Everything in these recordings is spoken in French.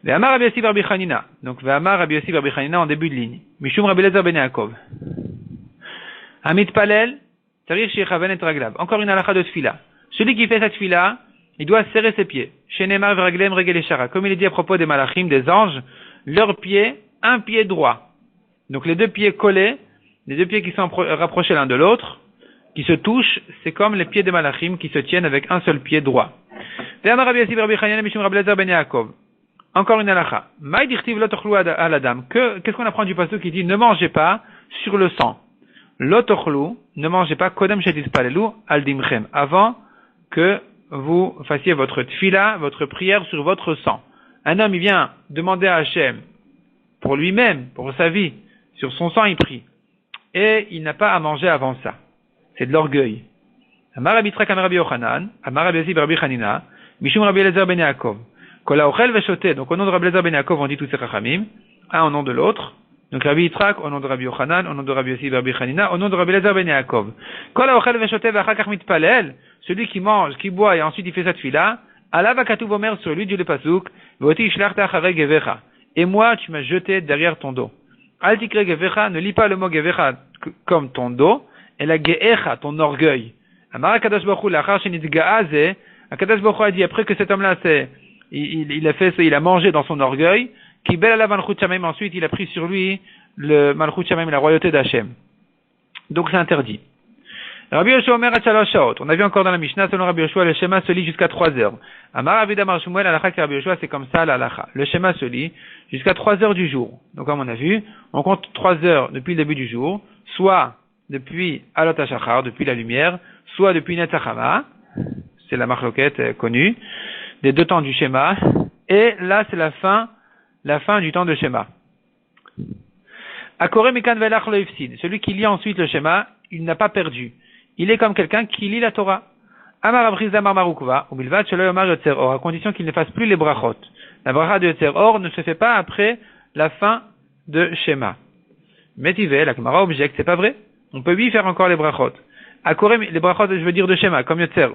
Ve'amar Rabbi Yossi bar Rabbi Chanina. Donc, Ve'amar Rabbi Yossi bar Rabbi Chanina en début de ligne. Mishum Rabbi Elazar ben Yaakov. Amit Palel, Tarich Shechaven et Raglav. Encore une halakha de tfila. Celui qui fait cette tfila, il doit serrer ses pieds. Shenemar V'Raglem Regel Eshara. Comme il est dit à propos des malachim, des anges, leurs pieds, un pied droit. Donc, les deux pieds collés, les deux pieds qui sont rapprochés l'un de l'autre, qui se touchent, c'est comme les pieds des malachim qui se tiennent avec un seul pied droit. Ve'amar Rabbi Yossi bar Rabbi Chanina Mishum Rabbi Elazar ben Yaakov. Encore une halakha. Maï dichtiv lo tochlu à la dame. Qu'est-ce qu'on apprend du pasuk qui dit ne mangez pas sur le sang. Lo tochlu, ne mangez pas kodem shetispalelu al dimchem. Avant que vous fassiez votre tfila, votre prière sur votre sang. Un homme, il vient demander à Hachem, pour lui-même, pour sa vie, sur son sang, il prie. Et il n'a pas à manger avant ça. C'est de l'orgueil. Amar Rabbi Yitzchak Amar Rabbi Yochanan, Amar Rabbi Yossi bar Rabbi Chanina, Mishum Rabbi Elazar ben Yaakov. Kol ha'ochel ve'shoteh. Donc au nom de Rabbi Elazar ben Yaakov, on dit tous ces chachamim, un au nom de l'autre. Donc Rabbi Yitzchak au nom de Rabbi Yochanan, au nom de Rabbi Yossi bar Rabbi Chanina, au nom de Rabbi Elazar ben Yaakov. Kol ha'ochel ve'shoteh ve'achar kach mitpalel. Celui qui mange, qui boit et ensuite il fait sa tfila, alav ha'katuv omer sur lui, dit le pasuk, ve'oti ishlachta acharei gevecha. Et moi, tu m'as jeté derrière ton dos. Al tikre gevecha, ne lis pas le mot gevecha comme ton dos, et la geecha, ton orgueil. Amar HaKadosh Baruch Hu, lachar shenitga'aze, HaKadosh Baruch Hu a dit, après que cet homme-là, il a mangé dans son orgueil, qui bel alav malchut shamayim, ensuite il a pris sur lui le malchut shamayim, la royauté d'Hachem. Donc c'est interdit. Rabbi Yoshua Omer at shalosh shaot. On a vu encore dans la Mishnah, selon Rabbi Yoshua, le schéma se lit jusqu'à 3 heures. Amar Avid Amar Shmuel, halakha que Rabbi Yoshua, c'est comme ça, l'halakha. Le schéma se lit jusqu'à 3 heures du jour. Donc, comme on a vu, on compte 3 heures depuis le début du jour, soit depuis Alot HaShachar, depuis la lumière, soit depuis Netzachama, c'est la marloquette connue, des 2 temps du schéma, et là, c'est la fin du temps de schéma. Akore Mikan Velach Lo Ifsid. Celui qui lit ensuite le schéma, il n'a pas perdu. Il est comme quelqu'un qui lit la Torah. Amar Abriza Amar Marukva, ou Bilvat Shelo Yomar Yotzer Or, à condition qu'il ne fasse plus les brachot. La bracha de Yotzer Or ne se fait pas après la fin de Shema. Métivé, la Gemara objecte, c'est pas vrai. On peut lui faire encore les brachot. Les brachot, je veux dire de Shema, comme Yotzer.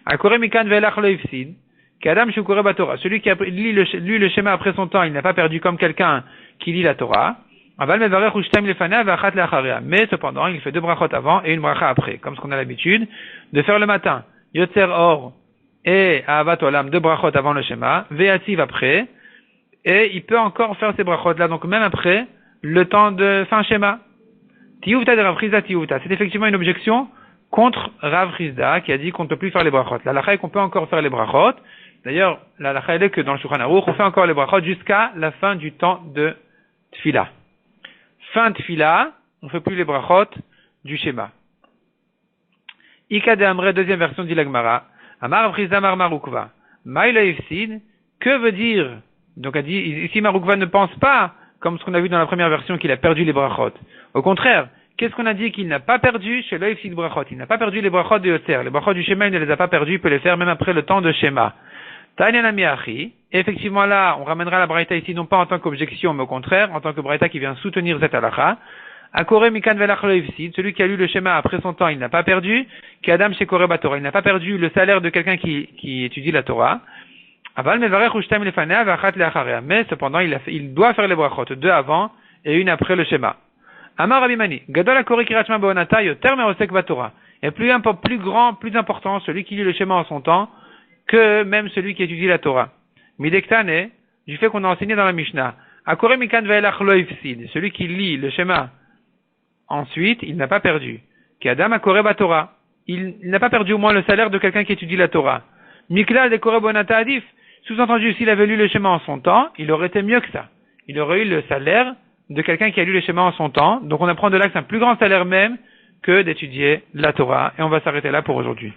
Akore Mikan Velach Lo Ifsid, Kadam Shukore Batora. Celui qui a lu le Shema après son temps, il n'a pas perdu comme quelqu'un qui lit la Torah. Mais cependant, il fait 2 brachot avant et une bracha après, comme ce qu'on a l'habitude de faire le matin. Yotzer Or et Ahavat Olam, 2 brachot avant le schéma, Ve'ativ après, et il peut encore faire ces brachot là, donc même après le temps de fin schéma. Tiyuvta de Rav Chizda Tiyuvta, c'est effectivement une objection contre Rav Chizda qui a dit qu'on ne peut plus faire les brachot. La halakha est qu'on peut encore faire les brachot. D'ailleurs, la halakha est que dans le Shulchan Aruch, on fait encore les brachot jusqu'à la fin du temps de Tfila. Fin de Tfila, on ne fait plus les brachot du schéma. Ika de Amre, deuxième version dit l'Agmara. Amar Avriza Mar Marukva. Maïla Ifsid, que veut dire? Donc, a dit, ici Marukva ne pense pas, comme ce qu'on a vu dans la première version, qu'il a perdu les brachot. Au contraire, qu'est-ce qu'on a dit qu'il n'a pas perdu chez le Ifsid brachot? Il n'a pas perdu les brachot de Yotzer. Les brachot du schéma, il ne les a pas perdus, il peut les faire même après le temps de schéma. Tanya Miachi. Effectivement, là, on ramènera la braïta ici, non pas en tant qu'objection, mais au contraire, en tant que braïta qui vient soutenir cette halakha. Akore Mikan Velach Lo Ifsid, celui qui a lu le schéma après son temps, il n'a pas perdu. Kadam Shekore Batora, il n'a pas perdu le salaire de quelqu'un qui étudie la Torah. Aval Mevarech Ushtam Lefanea Vachat Leacharea. Mais cependant, il doit faire les brachot, 2 avant et une après le schéma. Amar Abimani, Gadol Akore Kirachma Beonata Yoter Meosek Vatora. Et plus grand, plus important, celui qui lit le schéma en son temps, que même celui qui étudie la Torah. Midektane, du fait qu'on a enseigné dans la Mishnah, Akore Mikan Velach Lo Ifsid, celui qui lit le schéma ensuite, il n'a pas perdu. Ki Adam Akore Batora, il n'a pas perdu au moins le salaire de quelqu'un qui étudie la Torah. Miklal de Kore Bonata Adif, sous-entendu, s'il avait lu le schéma en son temps, il aurait été mieux que ça. Il aurait eu le salaire de quelqu'un qui a lu le schéma en son temps. Donc on apprend de là que c'est un plus grand salaire même que d'étudier la Torah. Et on va s'arrêter là pour aujourd'hui.